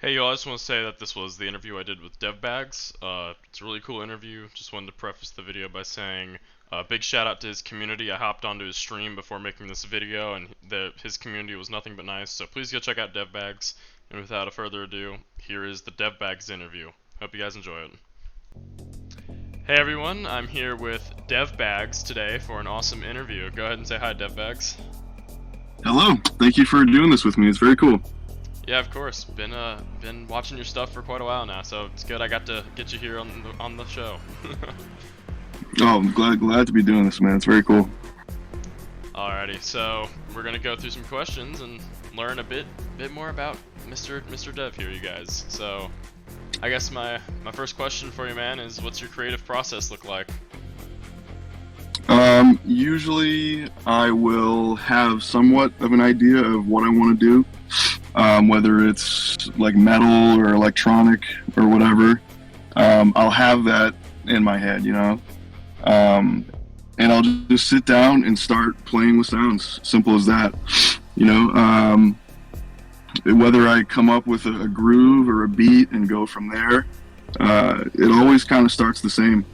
Hey y'all, I just want to say that this was the interview I did with DevBags. It's a really cool interview. Just wanted to preface the video by saying big shout out to his community. I hopped onto his stream before making this video, and his community was nothing but nice. So please go check out DevBags. And without a further ado, here is the DevBags interview. Hope you guys enjoy it. Hey everyone, I'm here with DevBags today for an awesome interview. Go ahead and say hi, DevBags. Hello. Thank you for doing this with me. It's very cool. Yeah, of course. Been watching your stuff for quite a while now, so it's good I got to get you here on the show. Oh, I'm glad to be doing this, man. It's very cool. Alrighty, so we're gonna go through some questions and learn a bit more about Mr. Dev here, you guys. So, I guess my first question for you, man, is what's your creative process look like? Usually I will have somewhat of an idea of what I want to do, whether it's like metal or electronic or whatever. I'll have that in my head, and I'll just sit down and start playing with sounds. Simple as that, whether I come up with a groove or a beat and go from there, it always kind of starts the same.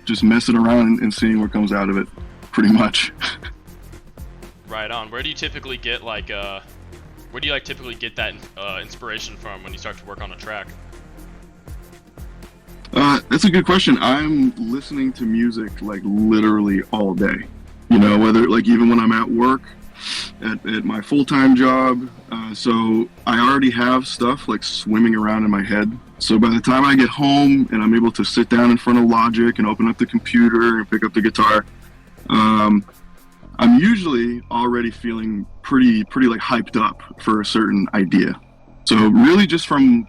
Just messing around and seeing what comes out of it, pretty much. Right on. Where do you typically get typically get that inspiration from when you start to work on a track? That's a good question. I'm listening to music like literally all day. Whether like even when I'm at work, at my full-time job. So I already have stuff like swimming around in my head. So by the time I get home and I'm able to sit down in front of Logic and open up the computer and pick up the guitar, I'm usually already feeling pretty like hyped up for a certain idea. So really just from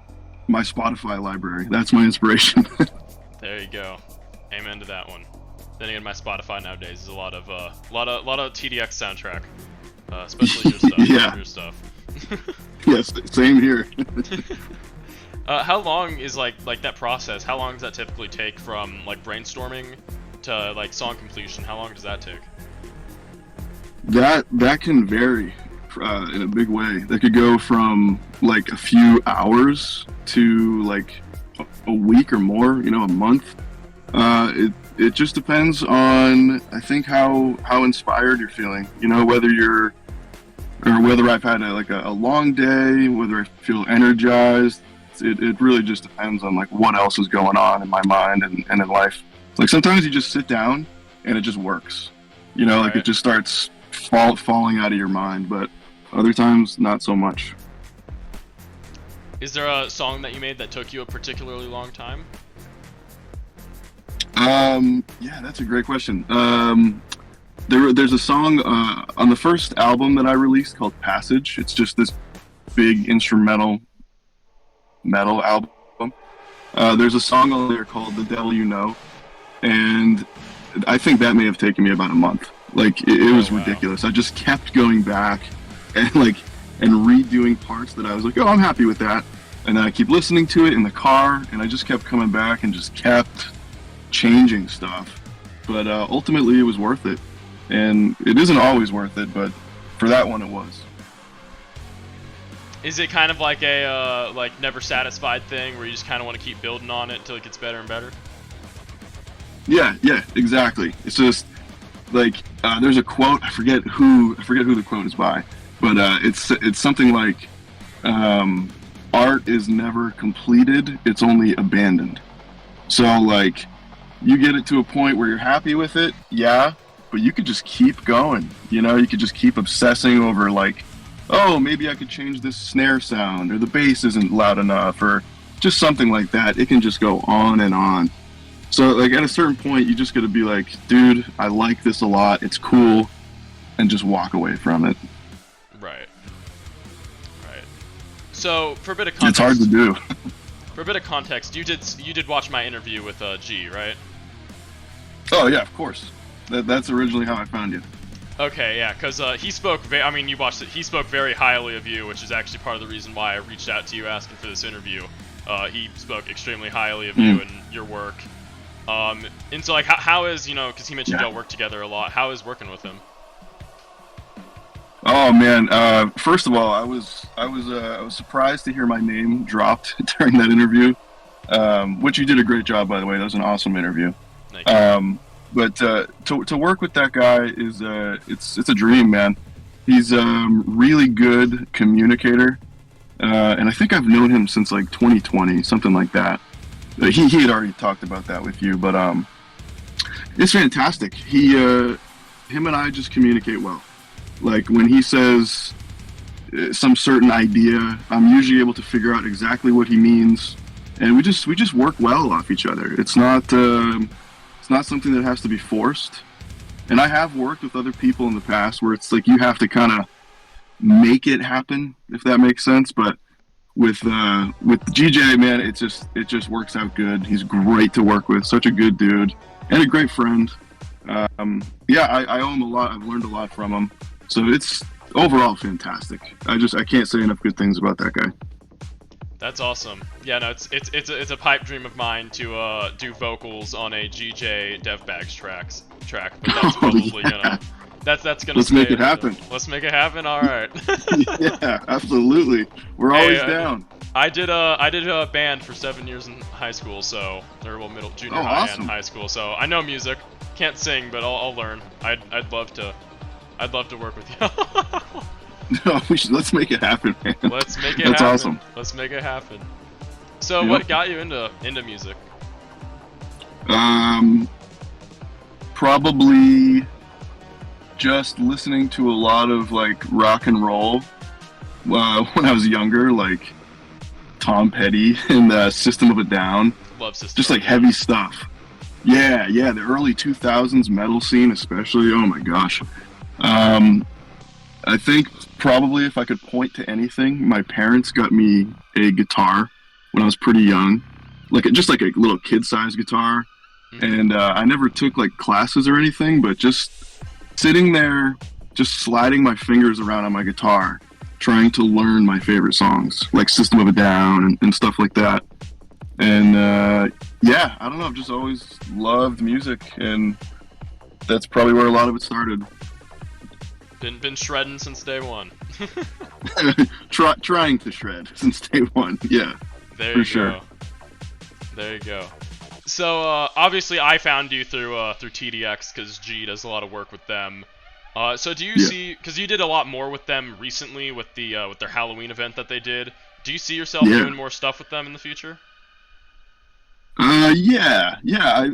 my Spotify library, that's my inspiration. There you go. Amen to that one. Then again, my Spotify nowadays is a lot of TDX soundtrack, especially your stuff. Yeah. Your stuff. Yes, same here. How long is like that process? How long does that typically take from like brainstorming to like song completion? How long does that take? That can vary in a big way. That could go from like a few hours to like a week or more, a month. It just depends on, I think, how inspired you're feeling. Whether I've had a long day, whether I feel energized. It really just depends on like what else is going on in my mind and in life. Like sometimes you just sit down and it just works. Like Right. it just starts falling out of your mind. But other times, not so much. Is there a song that you made that took you a particularly long time? Yeah, that's a great question. There's a song on the first album that I released called Passage. It's just this big instrumental metal album. There's a song on there called The Devil You Know, and I think that may have taken me about a month. Like it was wow. ridiculous. I just kept going back and redoing parts that I was like, oh, I'm happy with that. And then I keep listening to it in the car, and I just kept coming back and just kept changing stuff. But ultimately, it was worth it. And it isn't always worth it, but for that one, it was. Is it kind of like a never satisfied thing where you just kind of want to keep building on it until it gets better and better? Yeah, exactly. It's just like there's a quote. I forget who the quote is by, but it's something like, "Art is never completed; it's only abandoned." So like, you get it to a point where you're happy with it, yeah, but you could just keep going. You could just keep obsessing over like, oh, maybe I could change this snare sound, or the bass isn't loud enough, or just something like that. It can just go on and on. So like at a certain point, you just got to be like, dude, I like this a lot. It's cool, and just walk away from it. Right. So for a bit of context, It's hard to do. For a bit of context, you did watch my interview with G, right? Oh yeah, of course. That's originally how I found you. Okay, yeah, because he spoke. You watched it. He spoke very highly of you, which is actually part of the reason why I reached out to you asking for this interview. He spoke extremely highly of you and your work. And so like, how is because he mentioned y'all work together a lot. How is working with him? Oh man! First of all, I was surprised to hear my name dropped during that interview, which you did a great job, by the way. That was an awesome interview. Thank you. But to work with that guy is it's a dream, man. He's really good communicator, and I think I've known him since like 2020, something like that. He had already talked about that with you, but it's fantastic. Him and I just communicate well. Like when he says some certain idea, I'm usually able to figure out exactly what he means, and we just work well off each other. It's not something that has to be forced. And I have worked with other people in the past where it's like you have to kind of make it happen, if that makes sense. But with GJ, man, it just works out good. He's great to work with, such a good dude, and a great friend. Yeah, I owe him a lot. I've learned a lot from him. So it's overall fantastic. I can't say enough good things about that guy. That's awesome. Yeah, no, it's a pipe dream of mine to do vocals on a GJ DevBags track, but that's probably Yeah. gonna that's gonna Let's stay make it happen. Let's make it happen. All right. Yeah, absolutely. We're always down. I did a band for 7 years in high school, so or well, junior Oh, high awesome. and high school. So I know music. Can't sing, but I'll learn. I'd love to work with you. No, let's make it happen, man. Let's make it That's happen. awesome. Let's make it happen. So Yep. what got you into music? Probably just listening to a lot of like rock and roll when I was younger, like Tom Petty and System of a Down, Love System. just like heavy stuff. Yeah, the early 2000s metal scene, especially. Oh my gosh. I think probably if I could point to anything, my parents got me a guitar when I was pretty young, just like a little kid-sized guitar. And I never took like classes or anything, but just sitting there, just sliding my fingers around on my guitar, trying to learn my favorite songs, like System of a Down and stuff like that. And yeah, I don't know, I've just always loved music, and that's probably where a lot of it started. Been shredding since day one. Trying to shred since day one, yeah. There For you sure. go. There you go. So obviously I found you through TDX because G does a lot of work with them. So do you see, because you did a lot more with them recently with their Halloween event that they did. Do you see yourself Yeah. doing more stuff with them in the future? Yeah.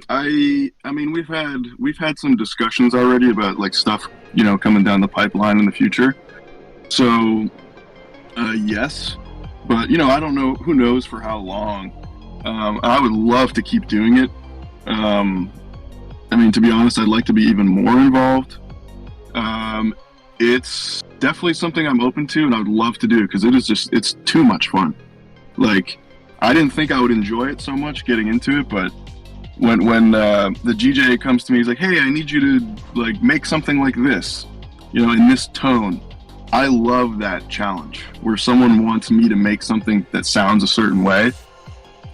I mean, we've had some discussions already about like stuff, coming down the pipeline in the future. So, yes, but I don't know. Who knows for how long? I would love to keep doing it. I mean, to be honest, I'd like to be even more involved. It's definitely something I'm open to, and I would love to do because it's too much fun. Like, I didn't think I would enjoy it so much getting into it, but when the GJ comes to me, he's like, "Hey, I need you to like make something like this, in this tone." I love that challenge where someone wants me to make something that sounds a certain way.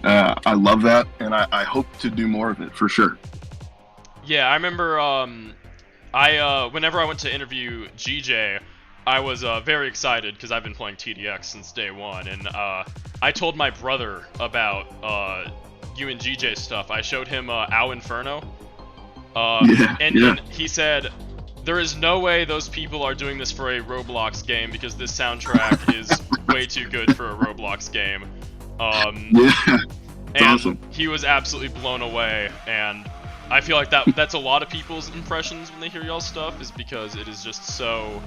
I love that, and I hope to do more of it for sure. Yeah, I remember whenever I went to interview GJ, I was very excited because I've been playing TDX since day one, and I told my brother about you and GJ stuff. I showed him INFERNO, and he said, there is no way those people are doing this for a Roblox game because this soundtrack is way too good for a Roblox game. Yeah, and awesome. he was absolutely blown away, and I feel like that's a lot of people's impressions when they hear y'all's stuff, is because it is just so...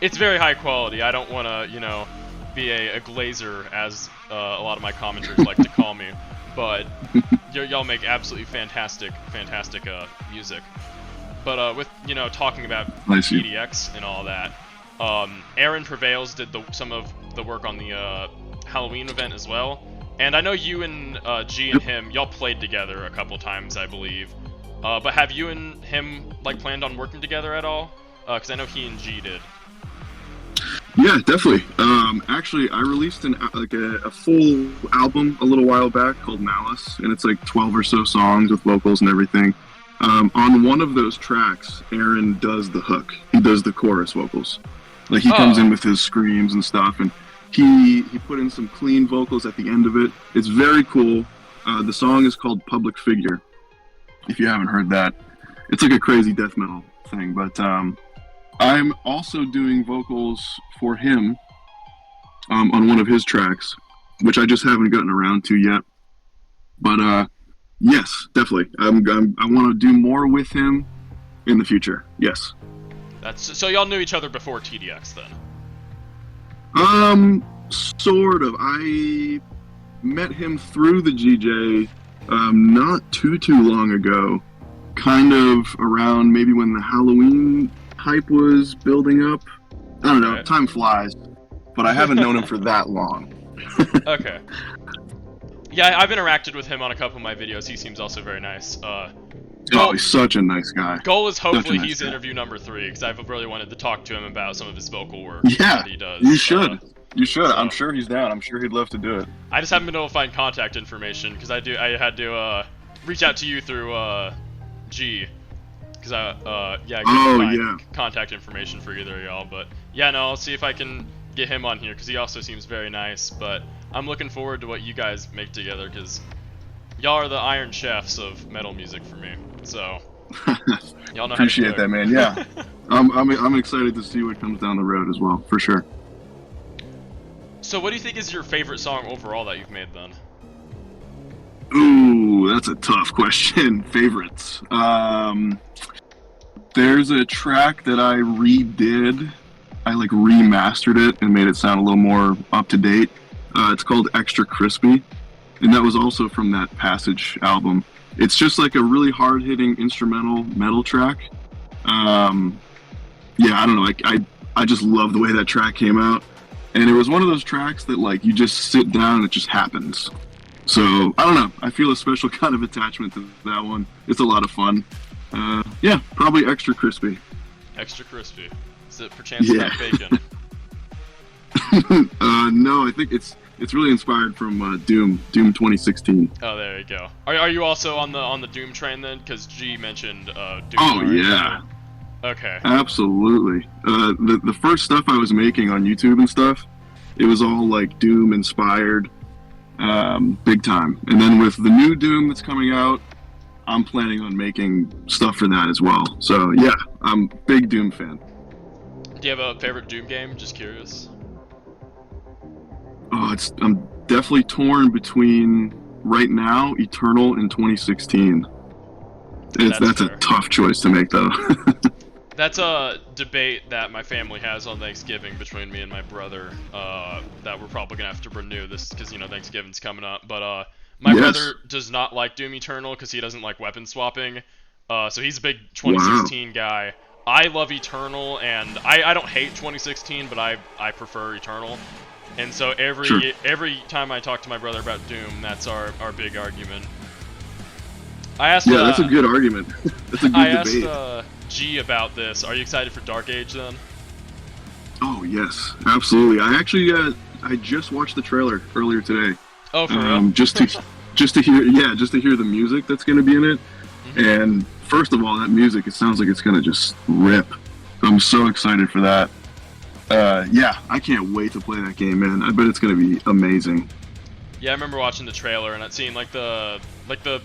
It's very high quality. I don't want to, be a glazer, as a lot of my commenters like to call me, but y'all make absolutely fantastic music. But with talking about Nice you. TDX and all that, Aaron Prevails did some of the work on the Halloween event as well, and I know you and G and him, y'all played together a couple times, I believe. But have you and him planned on working together at all? Because I know he and G did. Yeah, definitely. Actually, I released a full album a little while back called Malice, and it's like 12 or so songs with vocals and everything. On one of those tracks, Aaron does the hook. He does the chorus vocals. Like he comes in with his screams and stuff, and he put in some clean vocals at the end of it. It's very cool. The song is called Public Figure. If you haven't heard that, it's like a crazy death metal thing. But I'm also doing vocals for him on one of his tracks, which I just haven't gotten around to yet. But yes, definitely. I want to do more with him in the future. Yes. That's so y'all knew each other before TDX then. Sort of. I met him through the GJ not too long ago. Kind of around maybe when the Halloween hype was building up. I don't know. Time flies. But I haven't known him for that long. Okay. Yeah, I've interacted with him on a couple of my videos. He seems also very nice. He's such a nice guy. Goal is hopefully he's interview number 3, because I've really wanted to talk to him about some of his vocal work that he does. You should. You should. So, I'm sure he's down. I'm sure he'd love to do it. I just haven't been able to find contact information, because I had to reach out to you through G. Because I contact information for either of y'all. But yeah, no, I'll see if I can get him on here, because he also seems very nice. But I'm looking forward to what you guys make together, because y'all are the Iron Chefs of metal music for me. So y'all know appreciate how to that, man. Yeah. I'm excited to see what comes down the road as well, for sure. So what do you think is your favorite song overall that you've made then? Ooh, that's a tough question. Favorites. There's a track that I redid. I like remastered it and made it sound a little more up to date. It's called Extra Crispy, and that was also from that Passage album. It's just like a really hard-hitting instrumental metal track. Yeah, I don't know. I just love the way that track came out, and it was one of those tracks that like you just sit down and it just happens. So I don't know. I feel a special kind of attachment to that one. It's a lot of fun. Yeah, probably Extra Crispy. Extra Crispy. Is it perchance about bacon? No, I think it's really inspired from Doom 2016. Oh, there you go. Are you also on the Doom train then? Because G mentioned Doom. Oh yeah. Okay. Absolutely. The first stuff I was making on YouTube and stuff, it was all like Doom inspired, big time. And then with the new Doom that's coming out, I'm planning on making stuff for that as well. So yeah, I'm a big Doom fan. Do you have a favorite Doom game? Just curious. Oh, I'm definitely torn between right now, Eternal, and 2016. That's a tough choice to make, though. That's a debate that my family has on Thanksgiving between me and my brother. That we're probably gonna have to renew this because Thanksgiving's coming up. But my brother does not like Doom Eternal because he doesn't like weapon swapping. So he's a big 2016 guy. I love Eternal, and I don't hate 2016, but I prefer Eternal. And so every time I talk to my brother about Doom, that's our big argument. I asked. Yeah, that's a good argument. That's a good debate. I asked G about this. Are you excited for Dark Age then? Oh yes, absolutely. I actually I just watched the trailer earlier today. Oh, for real? Just to hear the music that's going to be in it. Mm-hmm. And first of all, that music, it sounds like it's going to just rip. I'm so excited for that. Yeah, I can't wait to play that game, man. I bet it's going to be amazing. Yeah, I remember watching the trailer and seeing like the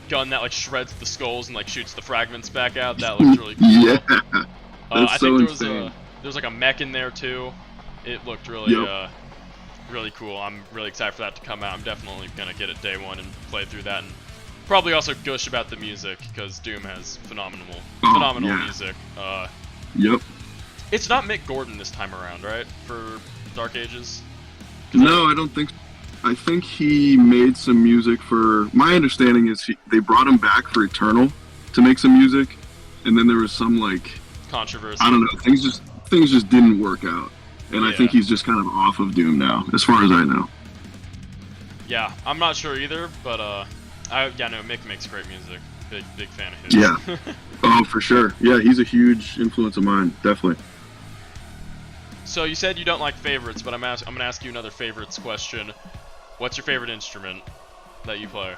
gun that like shreds the skulls and like shoots the fragments back out. That looks really cool. Yeah, I think there was like a mech in there too. It looked really really cool. I'm really excited for that to come out. I'm definitely gonna get it day one and play through that, and probably also gush about the music because Doom has phenomenal music. Yep. It's not Mick Gordon this time around, right? For Dark Ages? No, I don't think so. I think he made some music for... My understanding is they brought him back for Eternal to make some music, and then there was some, like... controversy. I don't know. Things just didn't work out. And I think he's just kind of off of Doom now, as far as I know. Yeah, I'm not sure either, but, Mick makes great music. Big fan of his. Yeah. Oh, for sure. Yeah, he's a huge influence of mine, definitely. So you said you don't like favorites, but I'm gonna ask you another favorites question. What's your favorite instrument that you play?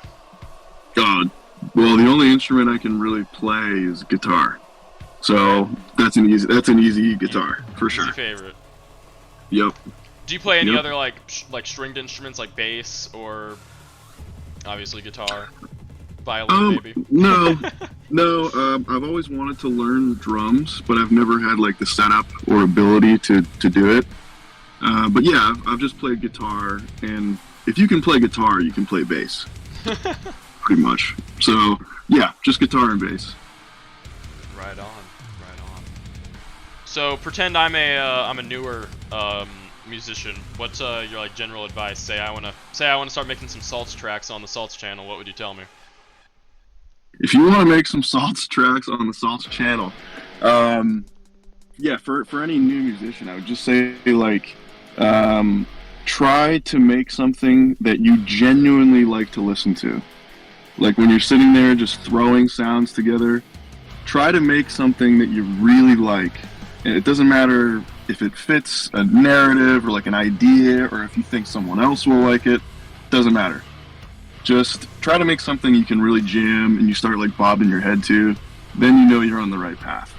God, well, the only instrument I can really play is guitar. So that's an easy guitar for sure. Easy favorite. Yep. Do you play any Yep. other like stringed instruments like bass or obviously guitar, violin maybe? No, no. I've always wanted to learn drums, but I've never had like the setup or ability to do it. But yeah, I've just played guitar, and if you can play guitar, you can play bass, pretty much. So yeah, just guitar and bass. Right on, right on. So pretend I'm a newer musician. What's your like general advice? Say I wanna start making some salts tracks on the salts channel. What would you tell me? If you want to make some salsa tracks on the salsa channel, yeah, for any new musician, I would just say like, try to make something that you genuinely like to listen to. Like when you're sitting there just throwing sounds together, try to make something that you really like. And it doesn't matter if it fits a narrative or like an idea, or if you think someone else will like it. Doesn't matter. Just try to make something you can really jam and you start like bobbing your head to. Then you know you're on the right path.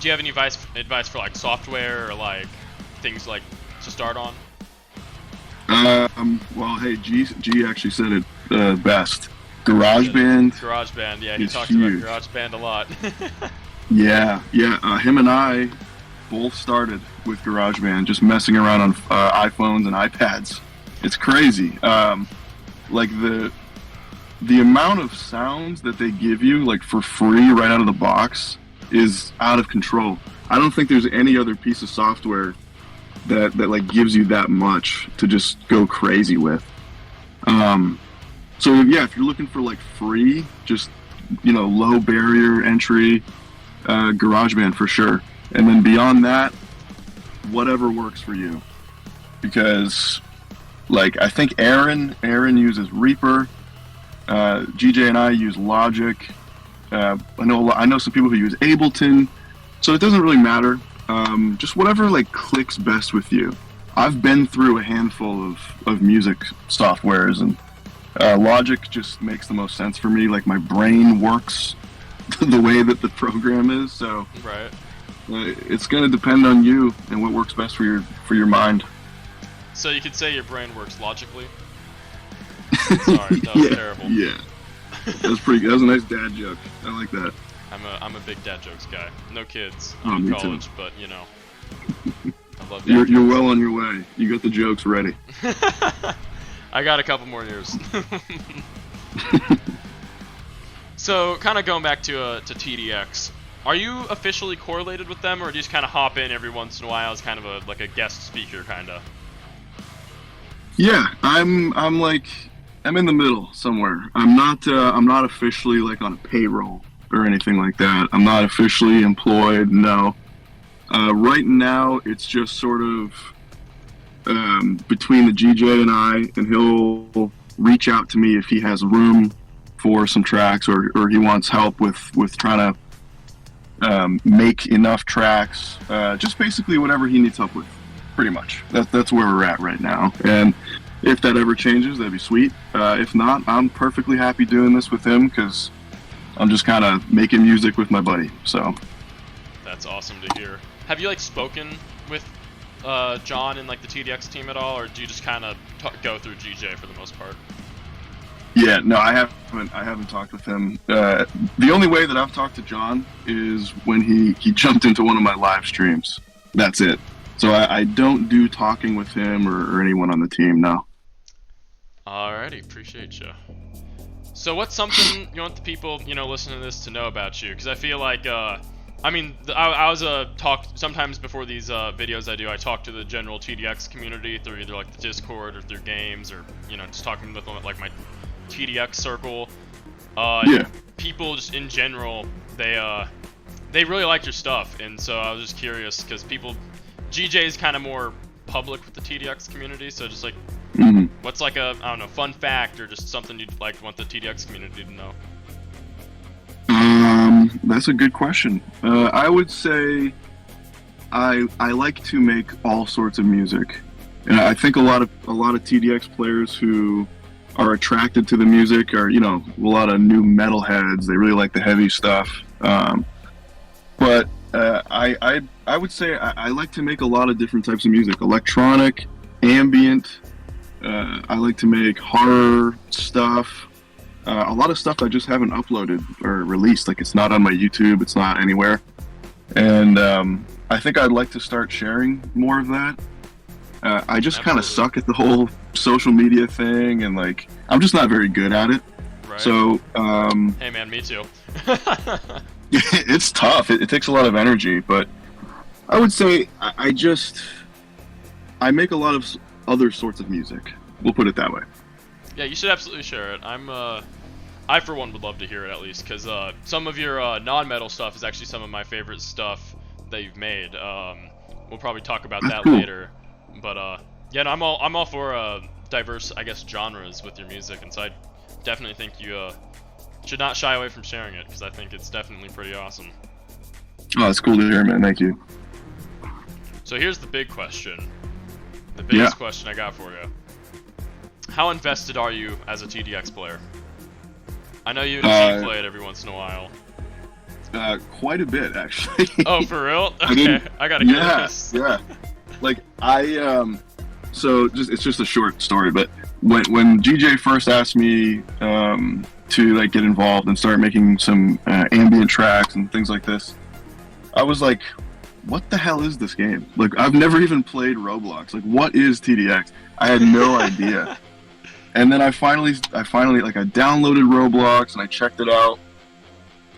Do you have any advice for like software or like things like to start on? Well, hey, G actually said it best. GarageBand. GarageBand, yeah, he talks huge. about GarageBand a lot. Yeah. Him and I both started with GarageBand, just messing around on iPhones and iPads. It's crazy. Like the amount of sounds that they give you, like for free right out of the box, is out of control. I don't think there's any other piece of software that like gives you that much to just go crazy with. So yeah, if you're looking for like free, just low barrier entry, GarageBand for sure. And then beyond that, whatever works for you. Because like I think Aaron uses Reaper, GJ and I use Logic. I know some people who use Ableton, so it doesn't really matter. Just whatever like clicks best with you. I've been through a handful of music softwares, and Logic just makes the most sense for me. Like my brain works the way that the program is, so right. It's gonna depend on you and what works best for your mind. So you could say your brain works logically. Sorry, that was terrible. Yeah. That was pretty good. That was a nice dad joke. I like that. I'm a big dad jokes guy. No kids. Oh, I'm in me college, too. but I love You're well on your way. You got the jokes ready. I got a couple more years. So, kind of going back to TDX, are you officially correlated with them, or do you just kind of hop in every once in a while as kind of a guest speaker, kind of? Yeah, I'm in the middle somewhere. I'm not officially like on a payroll or anything like that. I'm not officially employed. No. Right now, it's just sort of between the GJ and I, and he'll reach out to me if he has room for some tracks, or he wants help with trying to make enough tracks. Just basically whatever he needs help with, pretty much. That's where we're at right now. And if that ever changes, that'd be sweet. If not, I'm perfectly happy doing this with him because I'm just kind of making music with my buddy. So that's awesome to hear. Have you like spoken with John and like the TDX team at all, or do you just kind of go through GJ for the most part? Yeah, no, I haven't talked with him. The only way that I've talked to John is when he jumped into one of my live streams. That's it. So I don't do talking with him or anyone on the team, no. Alrighty, appreciate you. So what's something you want the people, listening to this to know about you? Because I feel like, I was sometimes before these videos I talk to the general TDX community through either like the Discord or through games, or just talking with them at like my TDX circle. Yeah. People just in general, they really like your stuff, and so I was just curious because GJ is kind of more public with the TDX community, so just like, what's like a, I don't know, fun fact or just something you'd like want the TDX community to know? That's a good question. I would say I like to make all sorts of music. And I think a lot of TDX players who are attracted to the music are, a lot of new metalheads. They really like the heavy stuff. But I would say I like to make a lot of different types of music: electronic, ambient. I like to make horror stuff. A lot of stuff I just haven't uploaded or released. Like it's not on my YouTube. It's not anywhere. And I think I'd like to start sharing more of that. I just kind of suck at the whole social media thing, and like I'm just not very good at it. Right. So hey man, me too. it's tough. It takes a lot of energy, but I would say I make a lot of other sorts of music. We'll put it that way. Yeah, you should absolutely share it. I for one would love to hear it at least, because some of your non-metal stuff is actually some of my favorite stuff that you've made. We'll probably talk about that cool. later. But yeah, no, I'm all for diverse, I guess, genres with your music, and so I definitely think you should not shy away from sharing it, because I think it's definitely pretty awesome. Oh, that's cool to hear, man. Thank you. So here's the big question. The biggest question I got for you. How invested are you as a TDX player? I know you and G play it every once in a while. Quite a bit, actually. Oh, for real? Okay, I gotta hear this. Yeah. Like so it's just a short story, but when GJ first asked me to like get involved and start making some ambient tracks and things like this, I was like, what the hell is this game? Like, I've never even played Roblox. Like, what is TDX? I had no idea. And then I finally like I downloaded Roblox and I checked it out,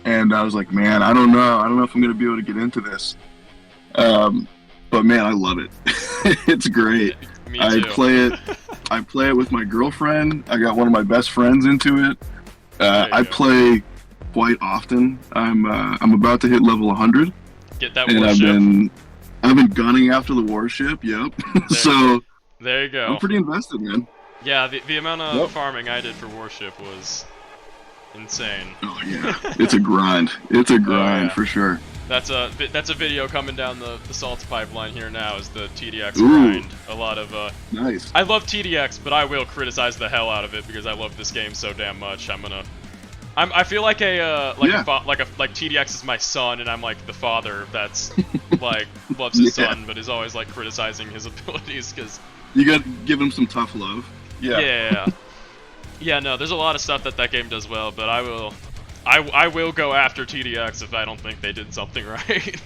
and I was like, man, I don't know if I'm gonna be able to get into this. But man, I love it. It's great. Me too. I play it with my girlfriend. I got one of my best friends into it. I play quite often. I'm about to hit level 100. Get that and warship. I've been gunning after the warship. Yep. So there you go. I'm pretty invested, man. Yeah, the amount of farming I did for warship was insane. Oh yeah, it's a grind. It's a grind for sure. That's a video coming down the salts pipeline here now, is the TDX grind. A lot of nice. I love TDX, but I will criticize the hell out of it because I love this game so damn much. I feel like like TDX is my son, and I'm like the father that's like loves his son, but is always like criticizing his abilities because you gotta give him some tough love. Yeah. Yeah. No, there's a lot of stuff that game does well, but I will go after TDX if I don't think they did something right.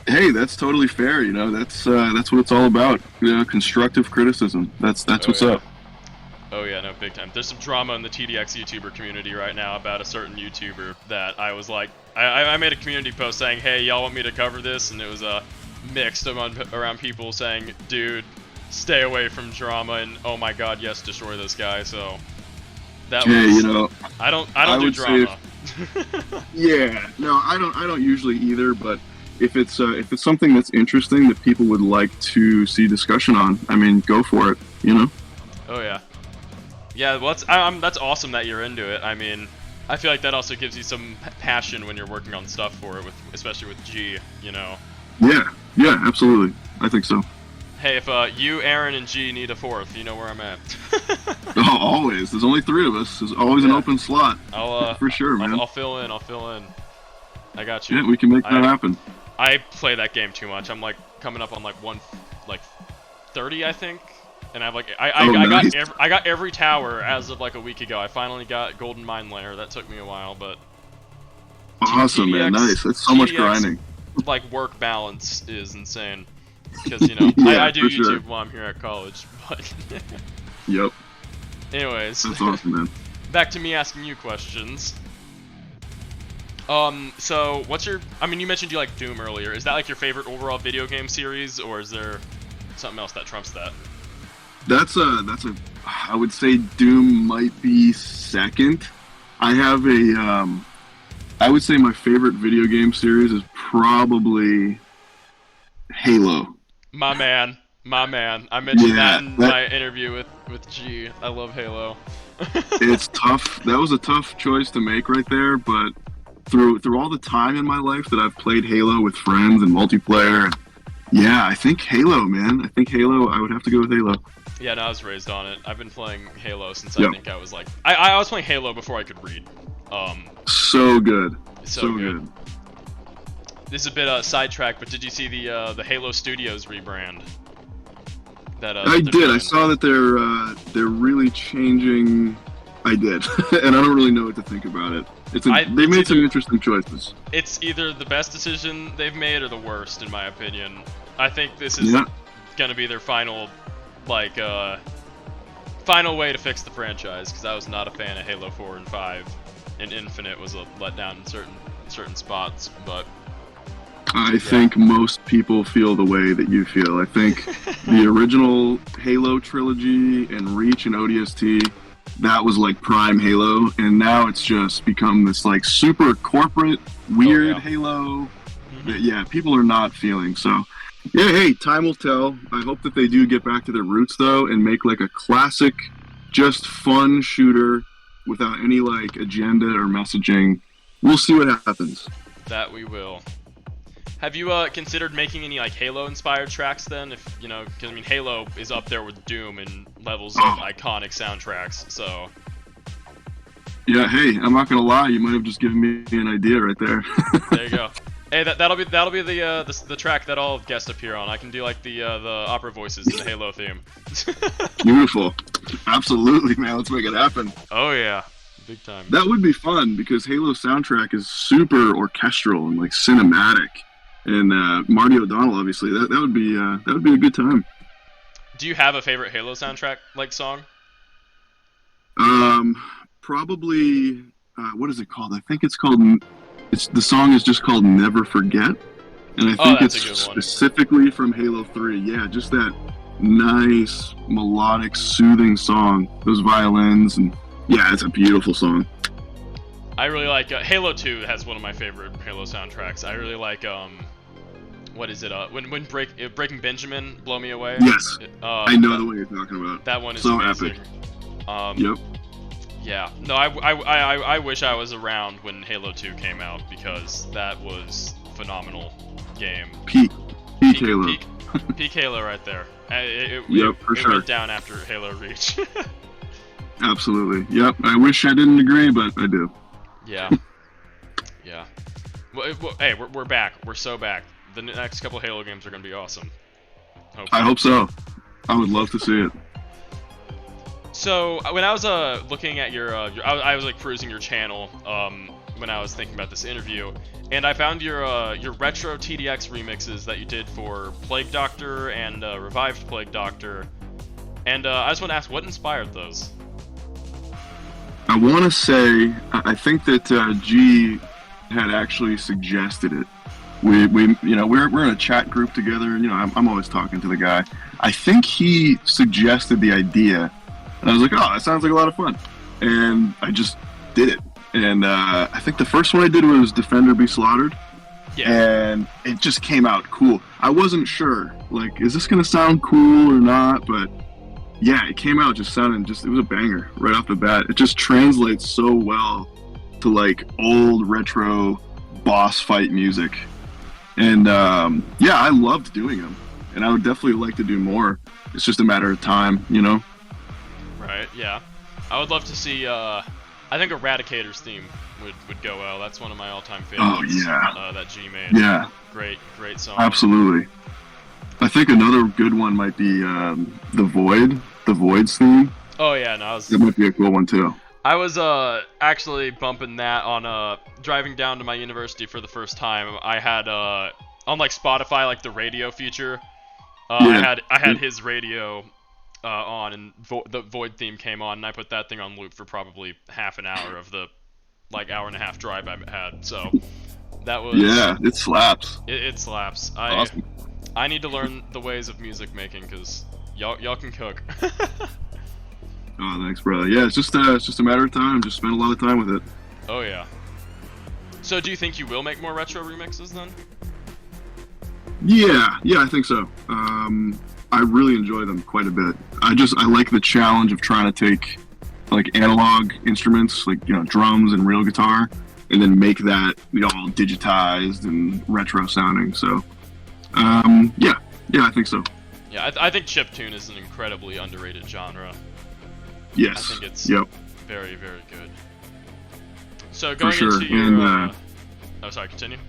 Hey, that's totally fair. You know, that's what it's all about. You know, constructive criticism. That's what's up. Oh yeah, no, big time. There's some drama in the TDX YouTuber community right now about a certain YouTuber that I was like, I made a community post saying, hey, y'all want me to cover this? And it was mixed around people saying, dude, stay away from drama, and oh my god, yes, destroy this guy. So that was, you know, I don't do drama. Yeah, no, I don't usually either, but if it's something that's interesting that people would like to see discussion on, I mean, go for it, you know? Oh yeah. Yeah, well, that's awesome that you're into it. I mean, I feel like that also gives you some passion when you're working on stuff for it, especially with G, you know? Yeah, absolutely. I think so. Hey, if you, Aaron, and G need a fourth, you know where I'm at. Oh, always. There's only 3 of us. There's always an open slot. For sure, man. I'll fill in. I got you. Yeah, we can make that happen. I play that game too much. I'm like coming up on like 30, I think. And I've like I got every tower as of like a week ago. I finally got Golden Mine Layer. That took me a while, but awesome, man. Nice. That's so much grinding. Like work balance is insane because you know I do YouTube while I'm here at college. But yep. Anyways, that's awesome, man. Back to me asking you questions. So what's your? I mean, you mentioned you like Doom earlier. Is that like your favorite overall video game series, or is there something else that trumps that? That's a. I would say Doom might be second. I have a. I would say my favorite video game series is probably Halo. My man. I mentioned that in my interview with G. I love Halo. It's tough. That was a tough choice to make right there, but through all the time in my life that I've played Halo with friends and multiplayer, yeah, I think Halo, man. I think Halo. I would have to go with Halo. Yeah, no, I was raised on it. I've been playing Halo since I think I was like... I was playing Halo before I could read. So good. So good. this is a bit sidetracked, but did you see the Halo Studios rebrand? That I did. doing? I saw that they're really changing. I did, and I don't really know what to think about it. They made some interesting choices. It's either the best decision they've made or the worst, in my opinion. I think this is gonna be their final, like, final way to fix the franchise, because I was not a fan of Halo 4 and 5, and Infinite was a letdown in certain spots, but... I think most people feel the way that you feel. I think the original Halo trilogy and Reach and ODST, that was like prime Halo, and now it's just become this like super corporate, weird Halo that, yeah, people are not feeling. So, yeah, hey, time will tell. I hope that they do get back to their roots, though, and make like a classic, just fun shooter without any like agenda or messaging. We'll see what happens. That we will. Have you considered making any like Halo-inspired tracks then? If you know, because I mean, Halo is up there with Doom in levels of iconic soundtracks. So. Yeah, hey, I'm not gonna lie. You might have just given me an idea right there. There you go. Hey, that'll be the track that I'll guest appear on. I can do like the opera voices in the Halo theme. Beautiful. Absolutely, man. Let's make it happen. Oh yeah, big time. That would be fun because Halo's soundtrack is super orchestral and like cinematic. And Marty O'Donnell, obviously, that would be a good time. Do you have a favorite Halo soundtrack like song? Probably. What is it called? I think it's called. The song is just called "Never Forget," and I think it's specifically from Halo 3. Yeah, just that nice melodic, soothing song. Those violins, and yeah, it's a beautiful song. I really like Halo 2 has one of my favorite Halo soundtracks. I really like what is it? When Breaking Benjamin, Blow Me Away. Yes, I know the one you're talking about. That one is so amazing. Epic. Yep. Yeah. No, I wish I was around when Halo 2 came out because that was a phenomenal game. Peak Halo. Peak Halo right there. For sure. It went down after Halo Reach. Absolutely. Yep. I wish I didn't agree, but I do. Yeah. Yeah. Well, hey, we're back. We're so back. The next couple Halo games are going to be awesome. Hopefully. I hope so. I would love to see it. So when I was looking at I was like cruising your channel when I was thinking about this interview, and I found your retro TDX remixes that you did for Plague Doctor and Revived Plague Doctor, and I just want to ask, what inspired those? I want to say I think that G had actually suggested it. We're in a chat group together, and I'm always talking to the guy. I think he suggested the idea. And I was like, oh, that sounds like a lot of fun. And I just did it. And I think the first one I did was Defender Be Slaughtered. Yeah. And it just came out cool. I wasn't sure, like, is this going to sound cool or not? But yeah, it came out just sounding it was a banger right off the bat. It just translates so well to like old retro boss fight music. And yeah, I loved doing them. And I would definitely like to do more. It's just a matter of time, Right, yeah. I would love to see, I think Eradicator's theme would go well. That's one of my all-time favorites. Oh, yeah. That G made. Yeah. Great song. Absolutely. I think another good one might be The Void's theme. Oh, yeah, no, that might be a cool one, too. I was actually bumping that on driving down to my university for the first time. I had, on like Spotify, like the radio feature, I had his radio on, and the Void theme came on, and I put that thing on loop for probably half an hour of the like hour and a half drive I had. So that was it slaps. It slaps. Awesome. I need to learn the ways of music making because y'all can cook. Oh, thanks, brother. Yeah, it's just a matter of time. Just spend a lot of time with it. Oh yeah. So do you think you will make more retro remixes then? Yeah, I think so. I really enjoy them quite a bit. I like the challenge of trying to take like analog instruments, like drums and real guitar, and then make that all digitized and retro sounding. So, yeah, I think so. Yeah, I think chiptune is an incredibly underrated genre. Yes. I think it's very, very good. So going into your... oh, sorry, continue.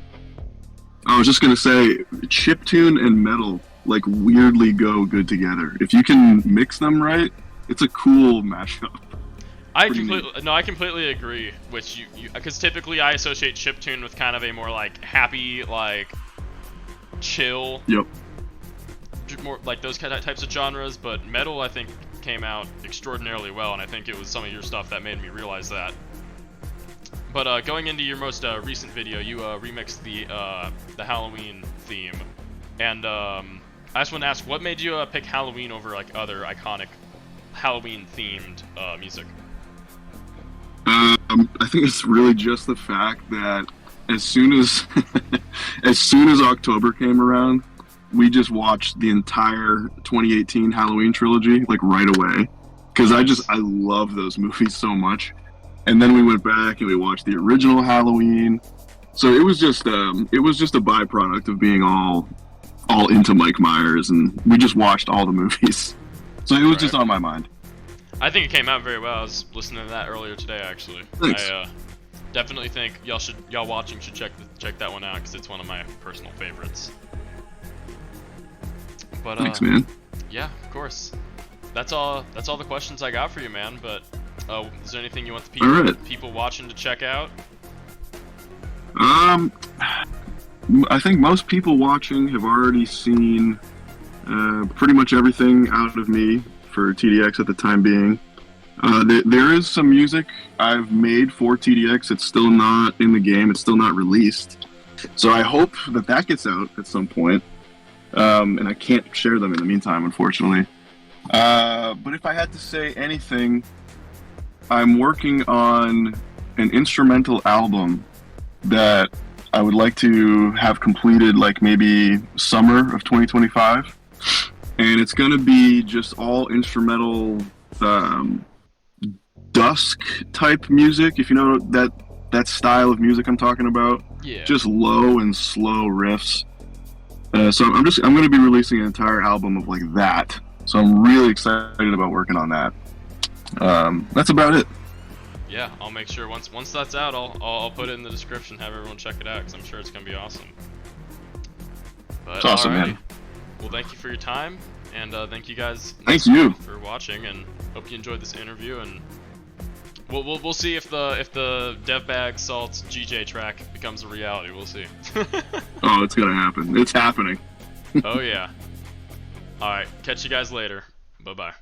I was just gonna say, chiptune and metal like weirdly go good together. If you can mix them right, it's a cool mashup. Pretty neat. I completely agree. Which you because typically I associate chiptune with kind of a more like happy, like chill, Yep. more like those kind of types of genres. But metal, I think, came out extraordinarily well, and I think it was some of your stuff that made me realize that. But going into your most recent video, you remixed the Halloween theme, and I just want to ask, what made you pick Halloween over like other iconic Halloween themed music? I think it's really just the fact that as soon as as soon as October came around, we just watched the entire 2018 Halloween trilogy like right away, because I love those movies so much. And then we went back and we watched the original Halloween. So it was just a byproduct of being all into Mike Myers, and we just watched all the movies. So it was just on my mind. I think it came out very well. I was listening to that earlier today, actually. Thanks. I definitely think y'all watching should check that one out, because it's one of my personal favorites. But Thanks, man. Yeah, of course. That's all the questions I got for you, man. But is there anything you want the people watching to check out? I think most people watching have already seen pretty much everything out of me for TDX at the time being. There is some music I've made for TDX. It's still not in the game. It's still not released. So I hope that gets out at some point. And I can't share them in the meantime, unfortunately. But if I had to say anything, I'm working on an instrumental album that I would like to have completed like maybe summer of 2025. And it's going to be just all instrumental dusk type music, if you know that style of music I'm talking about. Yeah. Just low and slow riffs. So I'm going to be releasing an entire album of like that. So I'm really excited about working on that. That's about it. Yeah, I'll make sure once that's out, I'll put it in the description, have everyone check it out, because I'm sure it's gonna be awesome. But it's awesome, alrighty. man. Well, thank you for your time, and thank you guys. Thank you for watching, and hope you enjoyed this interview. And we'll see if the DevBags Salts GJ track becomes a reality. We'll see. Oh, it's gonna happen. It's happening. Oh yeah. All right. Catch you guys later. Bye bye.